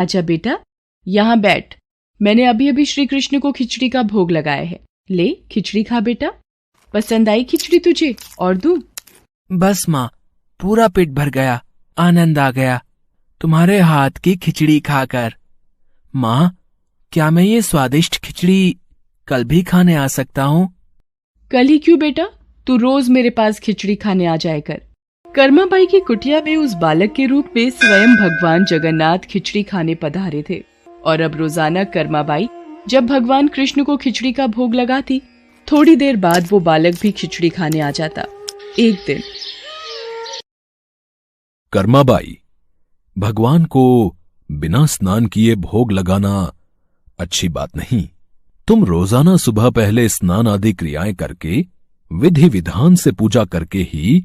अच्छा बेटा, यहाँ बैठ। मैंने अभी अभी श्री कृष्ण को खिचड़ी का भोग लगाया है। ले खिचड़ी खा बेटा। पसंद आई खिचड़ी तुझे? और दूं? बस माँ, पूरा पेट भर गया, आनंद आ गया तुम्हारे हाथ की खिचड़ी खाकर। माँ, क्या मैं ये स्वादिष्ट खिचड़ी कल भी खाने आ सकता हूँ? कल ही क्यों बेटा, तू रोज मेरे पास खिचड़ी खाने आ जाया कर। कर्माबाई की कुटिया में उस बालक के रूप में स्वयं भगवान जगन्नाथ खिचड़ी खाने पधारे थे और अब रोजाना कर्माबाई जब भगवान कृष्ण को खिचड़ी का भोग लगाती, थोड़ी देर बाद वो बालक भी खिचड़ी खाने आ जाता। एक दिन कर्माबाई, भगवान को बिना स्नान किए भोग लगाना अच्छी बात नहीं। तुम रोजाना सुबह पहले स्नान आदि क्रियाएं करके विधि विधान से पूजा करके ही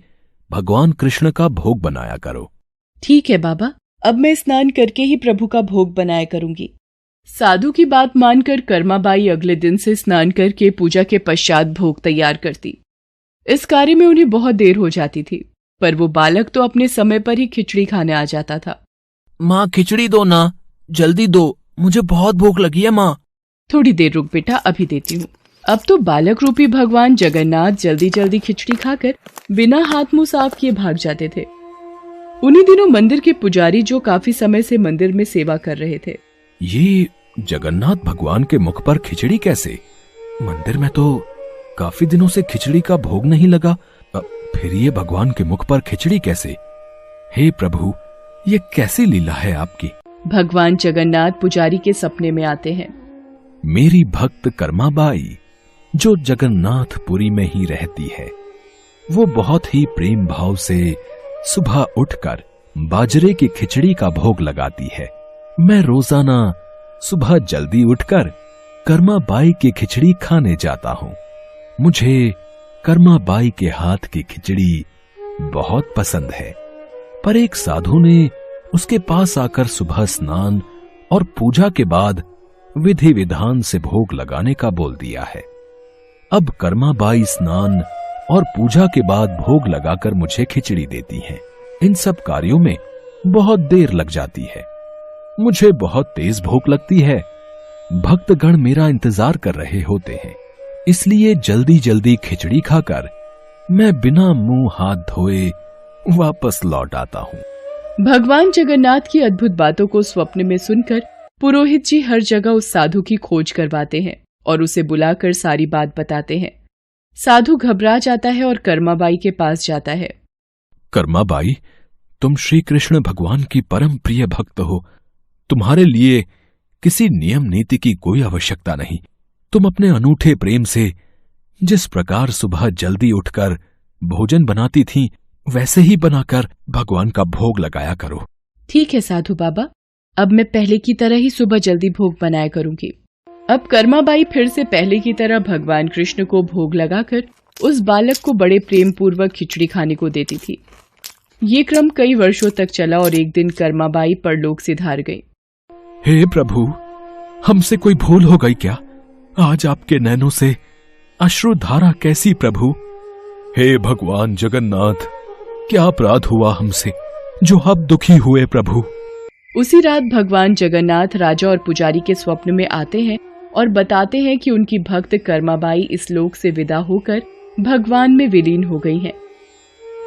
भगवान कृष्ण का भोग बनाया करो। ठीक है बाबा, अब मैं स्नान करके ही प्रभु का भोग बनाया करूंगी। साधु की बात मानकर कर्माबाई अगले दिन से स्नान करके पूजा के पश्चात भोग तैयार करती। इस कार्य में उन्हें बहुत देर हो जाती थी, पर वो बालक तो अपने समय पर ही खिचड़ी खाने आ जाता था। माँ, खिचड़ी दो ना, जल्दी दो, मुझे बहुत भूख लगी है माँ। थोड़ी देर रुक बेटा, अभी देती हूँ। अब तो बालक रूपी भगवान जगन्नाथ जल्दी जल्दी खिचड़ी खाकर बिना हाथ मुंह साफ किए भाग जाते थे। उन्हीं दिनों मंदिर के पुजारी, जो काफी समय से मंदिर में सेवा कर रहे थे, ये जगन्नाथ भगवान के मुख पर खिचड़ी कैसे? मंदिर में तो काफी दिनों से खिचड़ी का भोग नहीं लगा, फिर ये भगवान के मुख पर खिचड़ी कैसे? हे प्रभु, ये कैसी लीला है आपकी? भगवान जगन्नाथ पुजारी के सपने में आते हैं। मेरी भक्त कर्माबाई, जो जगन्नाथपुरी में ही रहती है, वो बहुत ही प्रेम भाव से सुबह उठकर बाजरे की खिचड़ी का भोग लगाती है। मैं रोजाना सुबह जल्दी उठकर कर्माबाई की खिचड़ी खाने जाता हूँ। मुझे कर्माबाई के हाथ की खिचड़ी बहुत पसंद है। पर एक साधु ने उसके पास आकर सुबह स्नान और पूजा के बाद विधि विधान से भोग लगाने का बोल दिया है। अब कर्माबाई स्नान और पूजा के बाद भोग लगाकर मुझे खिचड़ी देती हैं। इन सब कार्यों में बहुत देर लग जाती है। मुझे बहुत तेज भूख लगती है। भक्तगण मेरा इंतजार कर रहे होते हैं, इसलिए जल्दी जल्दी खिचड़ी खाकर मैं बिना मुंह हाथ धोए वापस लौट आता हूँ। भगवान जगन्नाथ की अद्भुत बातों को स्वप्न में सुनकर पुरोहित जी हर जगह उस साधु की खोज करवाते हैं और उसे बुलाकर सारी बात बताते हैं। साधु घबरा जाता है और कर्माबाई के पास जाता है। कर्माबाई, तुम श्री कृष्ण भगवान की परम प्रिय भक्त हो। तुम्हारे लिए किसी नियम नीति की कोई आवश्यकता नहीं। तुम अपने अनूठे प्रेम से जिस प्रकार सुबह जल्दी उठकर भोजन बनाती थीं, वैसे ही बनाकर भगवान का भोग लगाया करो। ठीक है साधु बाबा, अब मैं पहले की तरह ही सुबह जल्दी भोग बनाया करूंगी। अब कर्माबाई फिर से पहले की तरह भगवान कृष्ण को भोग लगाकर उस बालक को बड़े प्रेम पूर्वक खिचड़ी खाने को देती थी। ये क्रम कई वर्षों तक चला और एक दिन कर्माबाई परलोक सिधार गई। हे प्रभु, हमसे कोई भूल हो गई क्या? आज आपके नैनों से अश्रुधारा कैसी प्रभु? हे भगवान जगन्नाथ, क्या अपराध हुआ हमसे जो अब दुखी हुए प्रभु? उसी रात भगवान जगन्नाथ राजा और पुजारी के स्वप्न में आते हैं और बताते हैं कि उनकी भक्त कर्माबाई इस लोक से विदा होकर भगवान में विलीन हो गई हैं।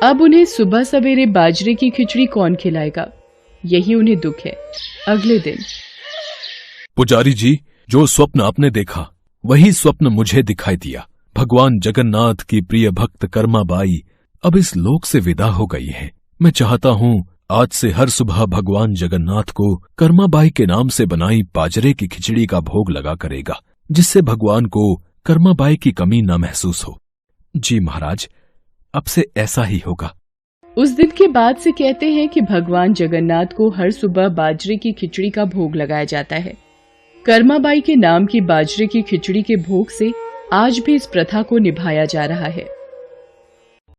अब उन्हें सुबह सवेरे बाजरे की खिचड़ी कौन खिलाएगा, यही उन्हें दुख है। अगले दिन पुजारी जी, जो स्वप्न आपने देखा वही स्वप्न मुझे दिखाई दिया। भगवान जगन्नाथ की प्रिय भक्त कर्माबाई अब इस लोक से विदा हो गई है। मैं चाहता हूँ आज से हर सुबह भगवान जगन्नाथ को कर्माबाई के नाम से बनाई बाजरे की खिचड़ी का भोग लगा करेगा, जिससे भगवान को कर्माबाई की कमी न महसूस हो। जी महाराज, अब से ऐसा ही होगा। उस दिन के बाद से कहते हैं कि भगवान जगन्नाथ को हर सुबह बाजरे की खिचड़ी का भोग लगाया जाता है। कर्माबाई के नाम की बाजरे की खिचड़ी के भोग से आज भी इस प्रथा को निभाया जा रहा है।